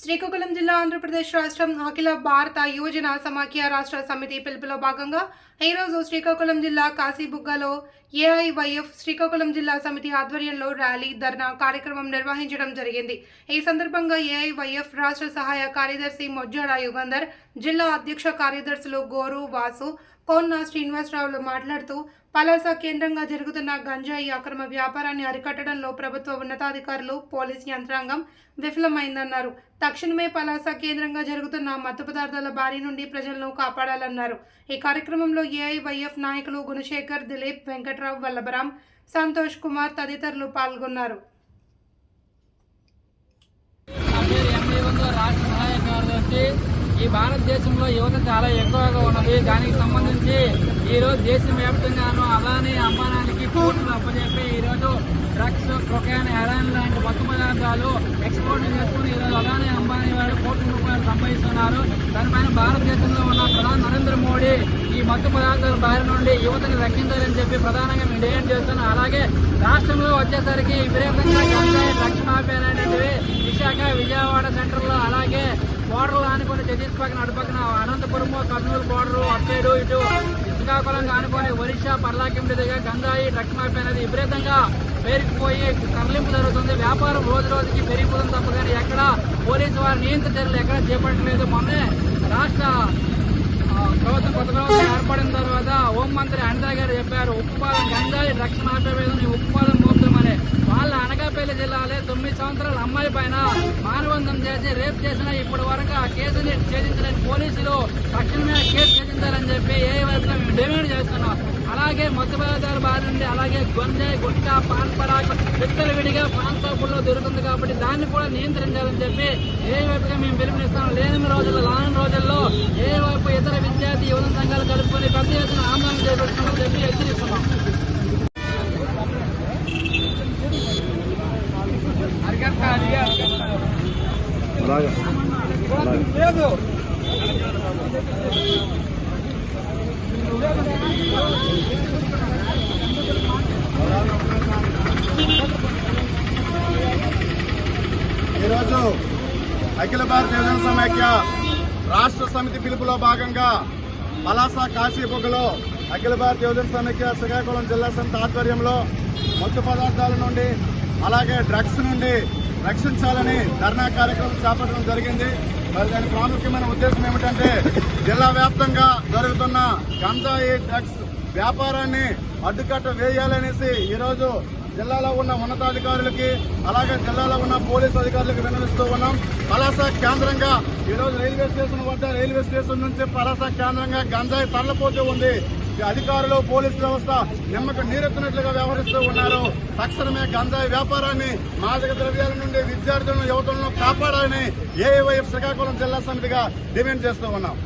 శ్రీకాకుళం జిల్లా ఆంధ్రప్రదేశ్ రాష్ట్రం అఖిల భారత యువజన సమాఖ్య రాష్ట్ర సమితి పిలుపులో భాగంగా ఈరోజు శ్రీకాకుళం జిల్లా కాశీబుగ్గలో ఏఐవైఎఫ్ శ్రీకాకుళం జిల్లా సమితి ఆధ్వర్యంలో ర్యాలీ ధర్నా కార్యక్రమం నిర్వహించడం జరిగింది। ఈ సందర్భంగా ఏఐవైఎఫ్ రాష్ట్ర సహాయ కార్యదర్శి మొజ్జాడ యుగంధర్, జిల్లా అధ్యక్ష కార్యదర్శులు గోరు వాసు, కోన్న శ్రీనివాసరావులు మాట్లాడుతూ పలాస కేంద్రంగా జరుగుతున్న గంజాయి అక్రమ వ్యాపారాన్ని అరికట్టడంలో ప్రభుత్వ ఉన్నతాధికారులు, పోలీస్ యంత్రాంగం విఫలమైందన్నారు। తక్షణమే పలాస కేంద్రంగా జరుగుతున్న మత్తు పదార్థాల బారి నుండి ప్రజలను కాపాడాలన్నారు। ఈ కార్యక్రమంలో ఏఐవైఎఫ్ నాయకులు గుణశేఖర్, దిలీప్, వెంకట్రావు, వల్లభరాం, సంతోష్ కుమార్ తదితరులు పాల్గొన్నారు। ఈ భారతదేశంలో యువత చాలా ఎక్కువగా ఉన్నది। దానికి సంబంధించి ఈరోజు దేశవ్యాప్తంగాను అలానే అమ్మానానికి కోర్టులు అప్పచెప్పి ఈరోజు డ్రగ్స్, కొకైన్, హెరాయిన్ లాంటి మత్తు పదార్థాలు ఎక్స్పోర్ట్ చేసుకుని ఈరోజు అలానే అంబానీ వాళ్ళు కోట్ల రూపాయలు సంపాదిస్తున్నారు। దానిపైన భారతదేశంలో ఉన్న ప్రధాని నరేంద్ర మోడీ ఈ మత్తు పదార్థాల బారి నుండి యువతను రక్షించాలని చెప్పి ప్రధానంగా మేము డిమాండ్ చేస్తున్నాం। అలాగే రాష్ట్రంలో వచ్చేసరికి విపరీతంగా గంజాయి, డ్రగ్స్ మాఫియా అనేటువంటివి విశాఖ, విజయవాడ సెంటర్లో, అలాగే బోర్డర్లు ఆనుకొని ఛత్తీస్గఢ్ అటుపక్కన అనంతపురం, కర్నూలు బోర్డరు అటు ఇటు శ్రీకాకుళం ఆనుకొని ఒరిస్సా, పర్లాకిండి దగ్గర గంజాయి, డ్రగ్స్ మాఫియా అనేది విపరీతంగా పేరుకుపోయి తరలింపు జరుగుతుంది। వ్యాపారం రోజు రోజుకి పెరిగిపోతుంది తప్ప కానీ ఎక్కడ పోలీసు వారి నియంత్రణ చర్యలు ఎక్కడ చేపట్టలేదు। మొన్నే రాష్ట్ర ప్రభుత్వం కొత్త ప్రభుత్వం ఏర్పడిన తర్వాత హోంమంత్రి అనిత గారు చెప్పారు, ఉప్పుపాలెం గంజాయి, డ్రగ్స్ మాఫియా మీద ఉప్పుపాలెం మోపుతామని। వాళ్ళ అనకాపల్లి జిల్లాలో 9 సంవత్సరాల అమ్మాయి పైన మానవంతం చేసి రేపు చేసిన ఇప్పటి వరకు ఆ కేసుని ఛేదించలేని పోలీసులు తక్షణమే కేసు ఛేదించాలని చెప్పి ఏ వైపులో మేము డిమాండ్ చేస్తున్నాం। అలాగే మత్తు పదార్థాల బారి నుండి అలాగే గంజాయి, గుట్కా, పాన్ పరాక్ విడిగా పాన్ షాపుల్లో దొరుకుతుంది కాబట్టి దాన్ని కూడా నియంత్రించాలని చెప్పి ఏ వైపుగా మేము పిలుపునిస్తాం। రానున్న రోజుల్లో ఏ వైపు ఇతర విద్యార్థి యువత సంఘాలు కలుపుకొని పెద్ద ఎత్తున ఆందోళన చేపడుతున్నామని చెప్పి హెచ్చరిస్తున్నాం। ఈరోజు అఖిల భారత యువజన సమాఖ్య రాష్ట్ర సమితి పిలుపులో భాగంగా పలాస కాశీబుగ్గలో అఖిల భారత యువజన సమాఖ్య శ్రీకాకుళం జిల్లా సమితి ఆధ్వర్యంలో మత్తు పదార్థాల నుండి అలాగే డ్రగ్స్ నుండి రక్షించాలని ధర్నా కార్యక్రమం చేపట్టడం జరిగింది। మరి దాని ప్రాముఖ్యమైన ఉద్దేశం ఏమిటంటే జిల్లా వ్యాప్తంగా జరుగుతున్న గంజాయి, డ్రగ్స్ వ్యాపారాన్ని అడ్డుకట్ట వేయాలనేసి ఈరోజు జిల్లాలో ఉన్న ఉన్నతాధికారులకి అలాగే జిల్లాలో ఉన్న పోలీసు అధికారులకు విన్నవిస్తూ ఉన్నాం। పలాస కేంద్రంగా ఈరోజు రైల్వే స్టేషన్ వద్ద రైల్వే స్టేషన్ నుంచి పలాస కేంద్రంగా గంజాయి తరలిపోతూ ఉంది। అధికారులు, పోలీసు వ్యవస్థ నిమ్మకు నీరెత్తినట్లుగా వ్యవహరిస్తూ ఉన్నారు। తక్షణమే గంజాయి వ్యాపారాన్ని, మాదక ద్రవ్యాల నుండి విద్యార్థులను, యువతులను కాపాడాలని ఏఐవైఎఫ్ శ్రీకాకుళం జిల్లా సమితిగా డిమాండ్ చేస్తూ ఉన్నాం।